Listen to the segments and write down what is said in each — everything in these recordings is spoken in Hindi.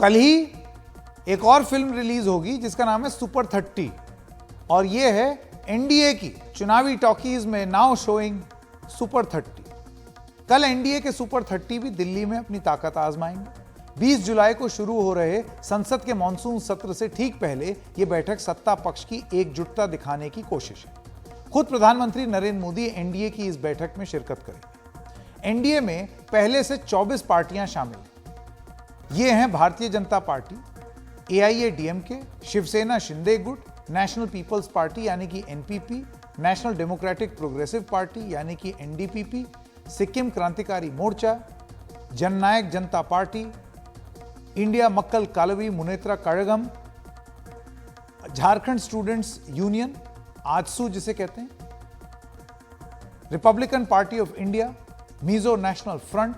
कल ही एक और फिल्म रिलीज होगी जिसका नाम है सुपर 30 और यह है एनडीए की चुनावी टॉकीज में नाउ शोइंग सुपर 30। कल एनडीए के सुपर 30 भी दिल्ली में अपनी ताकत आजमाएंगे। 20 जुलाई को शुरू हो रहे संसद के मॉनसून सत्र से ठीक पहले यह बैठक सत्ता पक्ष की एकजुटता दिखाने की कोशिश है। खुद प्रधानमंत्री नरेंद्र मोदी एनडीए की इस बैठक में शिरकत करेंगे। एनडीए में पहले से 24 पार्टियां शामिल हैं। ये हैं भारतीय जनता पार्टी, एआईएडीएमके, शिवसेना शिंदे गुट, नेशनल पीपल्स पार्टी यानी कि NPP, national democratic progressive party यानी कि NDPP, Sikkim Krantikari Morcha, Jannayak Janata party, India Makkal Kalvi Munnetra Kazhagam, Jharkhand students union AJSU जिसे कहते हैं, Republican party of India, Mizo national front,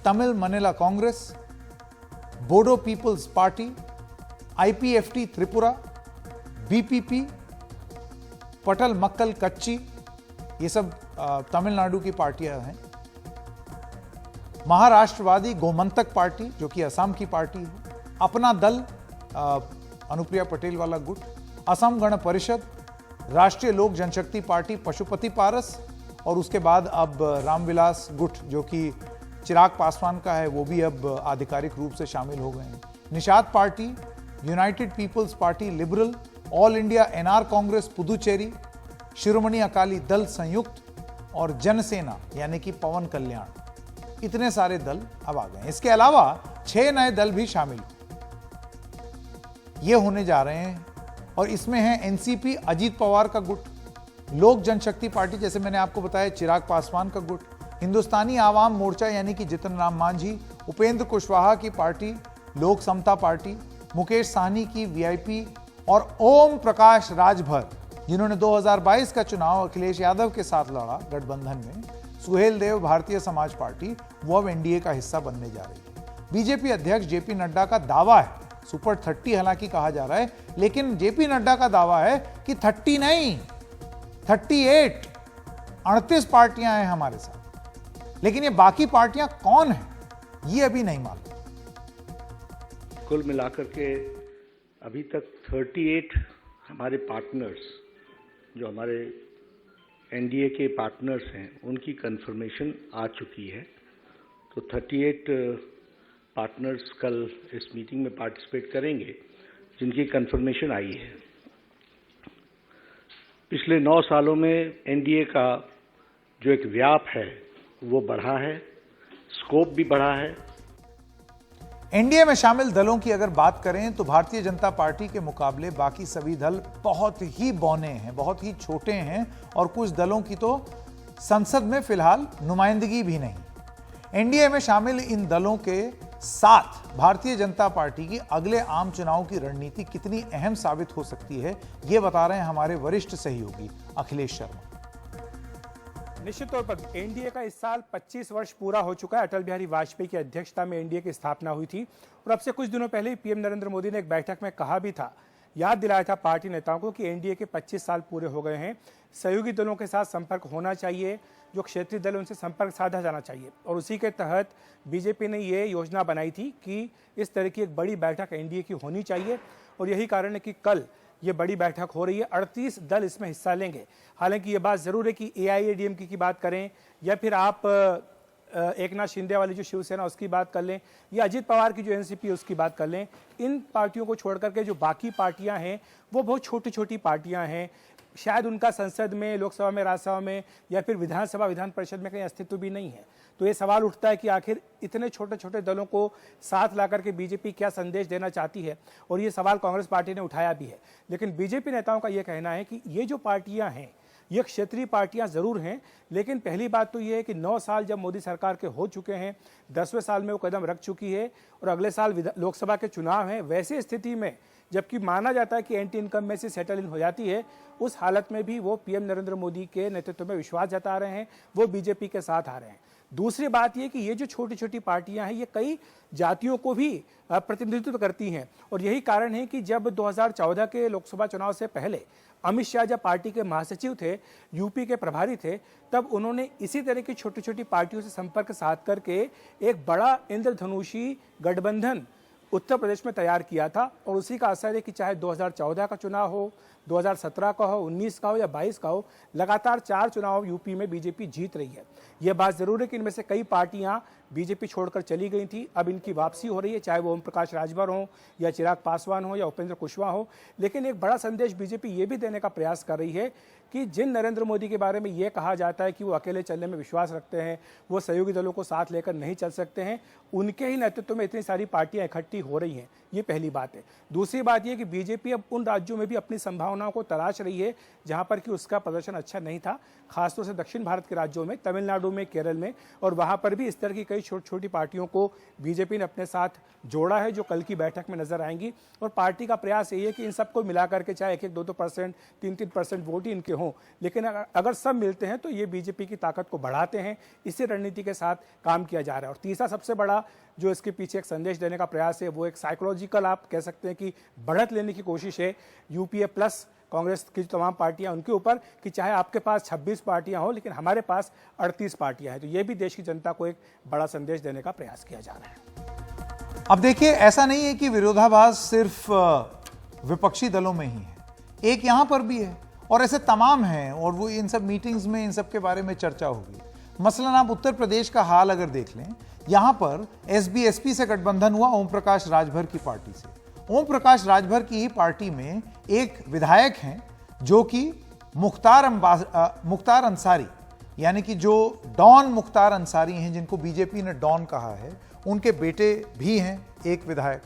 Tamil Maanila Congress, Bodo people's party, IPFT Tripura, BPP, Pattali Makkal कच्ची, ये सब तमिलनाडु की पार्टियां हैं। महाराष्ट्रवादी गोमंतक पार्टी जो कि असम की पार्टी है, अपना दल अनुप्रिया पटेल वाला गुट, असम गण परिषद, राष्ट्रीय लोक जनशक्ति पार्टी पशुपति पारस और उसके बाद अब रामविलास गुट जो कि चिराग पासवान का है वो भी अब आधिकारिक रूप से शामिल हो गए हैं। Nishad party, united peoples party liberal, all India NR congress Puducherry, Shiromani Akali Dal Sanyukt और जनसेना यानी कि पवन कल्याण, इतने सारे दल अब आ गए हैं। इसके अलावा 6 नए दल भी शामिल ये होने जा रहे हैं और इसमें है एनसीपी अजीत पवार का गुट, लोक जनशक्ति पार्टी जैसे मैंने आपको बताया चिराग पासवान का गुट, हिंदुस्तानी आवाम मोर्चा यानी कि जितन राम मांझी, उपेंद्र कुशवाहा की पार्टी लोक समता पार्टी, मुकेश साहनी की वीआईपी और ओम प्रकाश राजभर जिन्होंने 2022 का चुनाव अखिलेश यादव के साथ लड़ा गठबंधन में, सुहेल देव भारतीय समाज पार्टी, वो अब एनडीए का हिस्सा बनने जा रही है। बीजेपी अध्यक्ष जेपी नड्डा का दावा है, सुपर 30 हालांकि कहा जा रहा है, लेकिन जेपी नड्डा का दावा है कि 30 नहीं 38 38 पार्टियां हैं हमारे साथ, लेकिन ये बाकी पार्टियां कौन हैं ये अभी नहीं मालूम। कुल मिलाकर के अभी तक 38 हमारे पार्टनर्स जो हमारे एनडीए के पार्टनर्स हैं उनकी कंफर्मेशन आ चुकी है। तो 38 पार्टनर्स कल इस मीटिंग में पार्टिसिपेट करेंगे जिनकी कंफर्मेशन आई है। पिछले 9 सालों में एनडीए का जो एक व्याप है वो बढ़ा है, स्कोप भी बढ़ा है। एनडीए में शामिल दलों की अगर बात करें तो भारतीय जनता पार्टी के मुकाबले बाकी सभी दल बहुत ही बौने हैं, बहुत ही छोटे हैं और कुछ दलों की तो संसद में फिलहाल नुमाइंदगी भी नहीं। एनडीए में शामिल इन दलों के साथ भारतीय जनता पार्टी की अगले आम चुनाव की रणनीति कितनी अहम साबित हो सकती है ये बता रहे हैं हमारे वरिष्ठ सहयोगी अखिलेश शर्मा। निश्चित तौर पर एनडीए का इस साल 25 वर्ष पूरा हो चुका है। अटल बिहारी वाजपेयी की अध्यक्षता में एनडीए की स्थापना हुई थी और अब से कुछ दिनों पहले ही पीएम नरेंद्र मोदी ने एक बैठक में कहा भी था, याद दिलाया था पार्टी नेताओं को कि एनडीए के 25 साल पूरे हो गए हैं, सहयोगी दलों के साथ संपर्क होना चाहिए, जो क्षेत्रीय दल उनसे संपर्क साधा जाना चाहिए। और उसी के तहत बीजेपी ने ये योजना बनाई थी कि इस तरह की एक बड़ी बैठक एनडीए की होनी चाहिए और यही कारण है कि कल ये बड़ी बैठक हो रही है। 38 दल इसमें हिस्सा लेंगे। हालांकि ये बात जरूर है कि एआईएडीएमके की बात करें या फिर आप एकनाथ शिंदे वाली जो शिवसेना उसकी बात कर लें या अजीत पवार की जो एनसीपी उसकी बात कर लें, इन पार्टियों को छोड़ करके जो बाकी पार्टियां हैं वो बहुत छोटी छोटी पार्टियां हैं। शायद उनका संसद में, लोकसभा में, राज्यसभा में या फिर विधानसभा विधान परिषद में कहीं अस्तित्व भी नहीं है। तो ये सवाल उठता है कि आखिर इतने छोटे छोटे दलों को साथ ला करके बीजेपी क्या संदेश देना चाहती है, और ये सवाल कांग्रेस पार्टी ने उठाया भी है। लेकिन बीजेपी नेताओं का ये कहना है कि ये जो पार्टियां हैं ये क्षेत्रीय पार्टियां जरूर हैं, लेकिन पहली बात तो ये है कि 9 साल जब मोदी सरकार के हो चुके हैं, 10वें साल में वो कदम रख चुकी है और अगले साल लोकसभा के चुनाव हैं। वैसी स्थिति में जबकि माना जाता है कि एंटी इनकम में से सेटल इन हो जाती है, उस हालत में भी वो पीएम नरेंद्र मोदी के नेतृत्व में विश्वास जता रहे हैं, वो बीजेपी के साथ आ रहे हैं। दूसरी बात ये कि ये जो छोटी छोटी पार्टियां हैं ये कई जातियों को भी प्रतिनिधित्व करती हैं और यही कारण है कि जब 2014 के लोकसभा चुनाव से पहले अमित शाह जब पार्टी के महासचिव थे, यूपी के प्रभारी थे, तब उन्होंने इसी तरह की छोटी छोटी पार्टियों से संपर्क साध करके एक बड़ा इंद्रधनुषी गठबंधन उत्तर प्रदेश में तैयार किया था और उसी का असर है कि चाहे 2014 का चुनाव हो, 2017 का हो, 19 का हो या 22 का हो, लगातार 4 चुनाव यूपी में बीजेपी जीत रही है। यह बात जरूर है कि इनमें से कई पार्टियां बीजेपी छोड़कर चली गई थी, अब इनकी वापसी हो रही है, चाहे वो ओम प्रकाश राजभर हो या चिराग पासवान हो या उपेंद्र कुशवाहा हो। लेकिन एक बड़ा संदेश बीजेपी ये भी देने का प्रयास कर रही है कि जिन नरेंद्र मोदी के बारे में ये कहा जाता है कि वो अकेले चलने में विश्वास रखते हैं, वो सहयोगी दलों को साथ लेकर नहीं चल सकते हैं, उनके ही नेतृत्व में इतनी सारी पार्टियां इकट्ठी हो रही हैं। ये पहली बात है। दूसरी बात यह कि बीजेपी अब उन राज्यों में भी अपनी संभावनाओं को तलाश रही है जहां पर कि उसका प्रदर्शन अच्छा नहीं था, खासतौर से दक्षिण भारत के राज्यों में, तमिलनाडु में, केरल में, और वहां पर भी इस तरह की कई छोटी छोटी पार्टियों को बीजेपी ने अपने साथ जोड़ा है जो कल की बैठक में नजर आएंगी। और पार्टी का प्रयास यही है कि इन सबको मिलाकर के चाहे 1-1, 2-2%, 3-3% वोट ही इनके हों, लेकिन अगर सब मिलते हैं तो ये बीजेपी की ताकत को बढ़ाते हैं। इसी रणनीति के साथ काम किया जा रहा है। और तीसरा सबसे बड़ा जो इसके पीछे एक संदेश देने का प्रयास है वो एक साइकोलॉजिकल, आप कह सकते हैं कि बढ़त लेने की कोशिश है यूपीए प्लस कांग्रेस की जो तमाम पार्टियां उनके ऊपर कि चाहे आपके पास 26 पार्टियां हो लेकिन हमारे पास 38 पार्टियां हैं। तो ये भी देश की जनता को एक बड़ा संदेश देने का प्रयास किया जा रहा है। अब देखिए, ऐसा नहीं है कि विरोधाभास सिर्फ विपक्षी दलों में ही है, एक यहां पर भी है और ऐसे तमाम हैं, और वो इन सब मीटिंग्स में इन सब के बारे में चर्चा होगी। मसलन आप उत्तर प्रदेश का हाल अगर देख लें, यहां पर एसबीएसपी से गठबंधन हुआ ओम प्रकाश राजभर की पार्टी से। ओम प्रकाश राजभर की ही पार्टी में एक विधायक हैं जो कि मुख्तार अंसारी, यानी कि जो डॉन मुख्तार अंसारी हैं, जिनको बीजेपी ने डॉन कहा है, उनके बेटे भी हैं एक विधायक,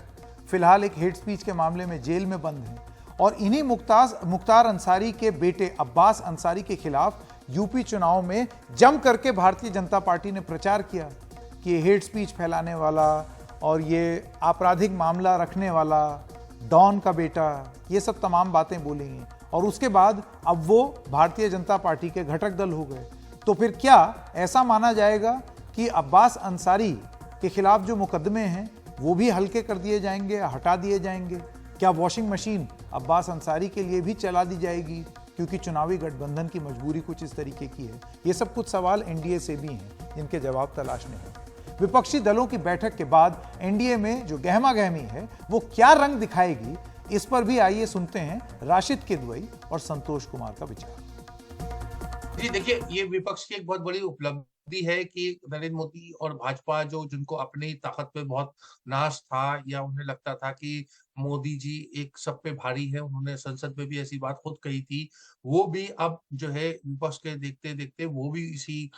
फिलहाल एक हेट स्पीच के मामले में जेल में बंद हैं। और इन्हीं मुख्तार अंसारी के बेटे अब्बास अंसारी के खिलाफ यूपी चुनाव में जम करके भारतीय जनता पार्टी ने प्रचार किया कि ये हेट स्पीच फैलाने वाला और ये आपराधिक मामला रखने वाला डॉन का बेटा, ये सब तमाम बातें बोली हैं। और उसके बाद अब वो भारतीय जनता पार्टी के घटक दल हो गए। तो फिर क्या ऐसा माना जाएगा कि अब्बास अंसारी के खिलाफ जो मुकदमे हैं वो भी हल्के कर दिए जाएंगे, हटा दिए जाएंगे? क्या वॉशिंग मशीन अब्बास अंसारी के लिए भी चला दी जाएगी क्योंकि चुनावी गठबंधन की मजबूरी कुछ इस तरीके की है? ये सब कुछ सवाल एनडीए से भी हैं जिनके जवाब तलाशने हैं। विपक्षी दलों की बैठक के बाद एनडीए में जो गहमा गहमी है वो क्या रंग दिखाएगी, इस पर भी आइए सुनते हैं राशिद किदवई और संतोष कुमार का विचार। जी देखिए, ये विपक्ष की एक बहुत बड़ी उपलब्धि है कि नरेंद्र मोदी और भाजपा जिनको अपनी ताकत पे बहुत नाज था, या उन्हें लगता था कि मोदी जी एक सब पे भारी है, उन्होंने संसद में भी ऐसी बात खुद कही थी, वो भी अब जो है विपक्ष के देखते देखते वो भी इसी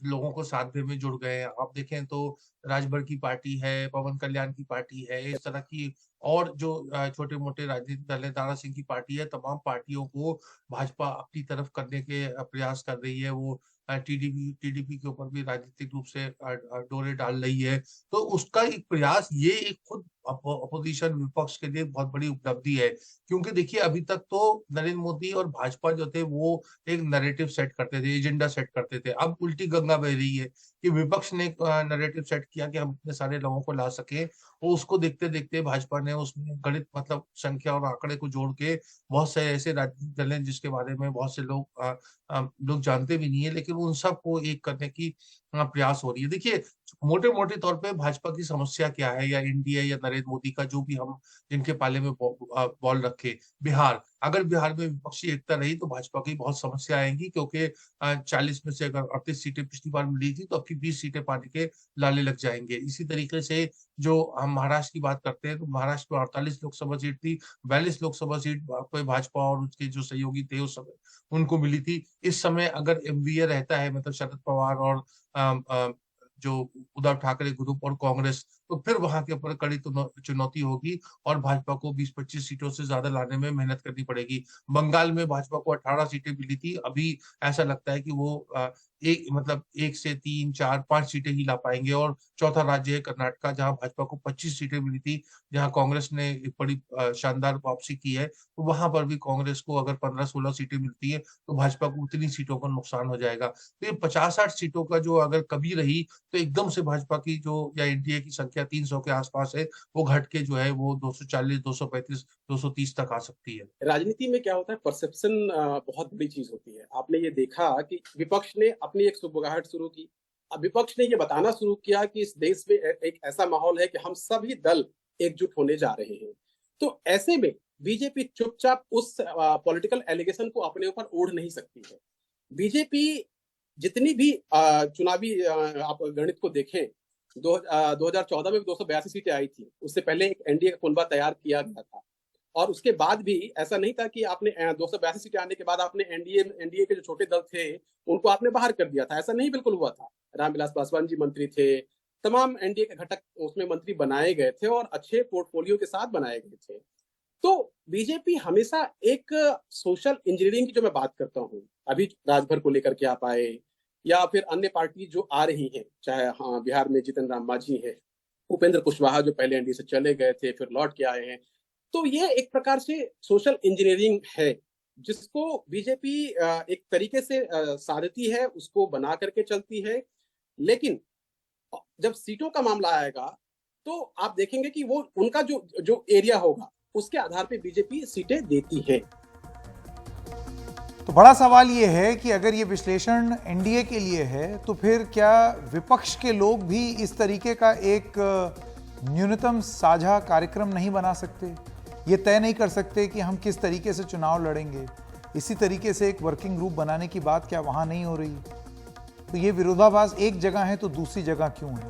लोगों को साधने में जुड़ गए हैं। आप देखें तो राजभर की पार्टी है, पवन कल्याण की पार्टी है, इस तरह की और जो छोटे मोटे राजनीतिक दल है, दारा सिंह की पार्टी है, तमाम पार्टियों को भाजपा अपनी तरफ करने के प्रयास कर रही है। वो टीडीपी के ऊपर भी राजनीतिक रूप से डोरे डाल रही है। तो उसका एक प्रयास, ये एक खुद अपोजिशन विपक्ष के लिए बहुत बड़ी उपलब्धि है, क्योंकि देखिए अभी तक तो नरेंद्र मोदी और भाजपा जो थे वो एक नैरेटिव सेट करते थे, एजेंडा सेट करते थे। अब उल्टी गंगा बह रही है कि विपक्ष ने नैरेटिव सेट किया कि हम इतने सारे लोगों को ला सके, और उसको देखते देखते भाजपा ने उसमें गणित मतलब संख्या और आंकड़े को जोड़ के बहुत से ऐसे राजनीतिक दल हैं जिसके बारे में बहुत से लोग जानते भी नहीं है, लेकिन उन सबको एक करने की प्रयास हो रही है। देखिए मोटे मोटे तौर पे भाजपा की समस्या क्या है, या इंडिया या नरेंद्र मोदी का जो भी हम जिनके पाले में बॉल रखे, बिहार, अगर बिहार में विपक्षी एकता रही तो भाजपा की बहुत समस्या आएंगी, क्योंकि 40 में से अगर 38 सीटें पिछली बार मिली थी तो अब की 20 सीटें पाने के लाले लग जाएंगे। इसी तरीके से जो हम महाराष्ट्र की बात करते हैं तो महाराष्ट्र में 48 लोकसभा सीट थी, 42 लोकसभा सीट भाजपा और उसके जो सहयोगी थे उस समय उनको मिली थी। इस समय अगर एमवीए रहता है, मतलब शरद पवार और जो उद्धव ठाकरे ग्रुप और कांग्रेस, तो फिर वहां के ऊपर कड़ी चुनौती होगी और भाजपा को 20-25 सीटों से ज्यादा लाने में मेहनत करनी पड़ेगी। बंगाल में भाजपा को 18 सीटें मिली थी, अभी ऐसा लगता है कि वो एक से 3, 4, 5 सीटें ही ला पाएंगे। और चौथा राज्य है कर्नाटका, जहां भाजपा को 25 सीटें मिली थी, जहां कांग्रेस ने एक बड़ी शानदार वापसी की है, तो वहां पर भी कांग्रेस को अगर 15-16 सीटें मिलती है तो भाजपा को उतनी सीटों का नुकसान हो जाएगा। तो ये 50-60 सीटों का जो अगर कभी रही तो एकदम से भाजपा की जो या एनडीए की संख्या 300 के आसपास है, वो घट के जो है वो 240, 235, 230 तक आ सकती है। राजनीति में क्या होता है, परसेप्शन बहुत बड़ी चीज होती है। आपने ये देखा कि विपक्ष ने अपनी एक सुबगाहट शुरू की। अब विपक्ष ने ये बताना शुरू किया कि इस देश में एक ऐसा माहौल है कि हम सभी दल एकजुट होने जा रहे हैं। तो ऐसे में बीजेपी चुपचाप उस पॉलिटिकल एलिगेशन को अपने ऊपर ओढ़ नहीं सकती है। बीजेपी जितनी भी चुनावी आप गणित को देखें, 2014 में 282 सीटें आई थी, उससे पहले एक एनडीए का कुनबा तैयार किया गया था, और उसके बाद भी ऐसा नहीं था कि आपने 282 सीटें आने के बाद आपने एनडीए के जो छोटे दल थे उनको आपने बाहर कर दिया था। ऐसा नहीं बिल्कुल हुआ था। रामविलास पासवान जी मंत्री थे, तमाम एनडीए के घटक उसमें मंत्री बनाए गए थे और अच्छे पोर्टफोलियो के साथ बनाए गए थे। तो बीजेपी हमेशा एक सोशल इंजीनियरिंग की जो मैं बात करता हूँ, अभी राजभर को लेकर के आप आए, या फिर अन्य पार्टी जो आ रही हैं, चाहे बिहार में जीतन राम मांझी है, उपेंद्र कुशवाहा जो पहले एनडीए से चले गए थे फिर लौट के आए हैं। तो ये एक प्रकार से सोशल इंजीनियरिंग है जिसको बीजेपी एक तरीके से साधती है, उसको बना करके चलती है। लेकिन जब सीटों का मामला आएगा तो आप देखेंगे कि वो उनका जो एरिया होगा उसके आधार पे बीजेपी सीटें देती है। तो बड़ा सवाल ये है कि अगर ये विश्लेषण एनडीए के लिए है तो फिर क्या विपक्ष के लोग भी इस तरीके का एक न्यूनतम साझा कार्यक्रम नहीं बना सकते? ये तय नहीं कर सकते कि हम किस तरीके से चुनाव लड़ेंगे? इसी तरीके से एक वर्किंग ग्रुप बनाने की बात क्या वहां नहीं हो रही? तो ये विरोधाभास एक जगह है तो दूसरी जगह क्यों है?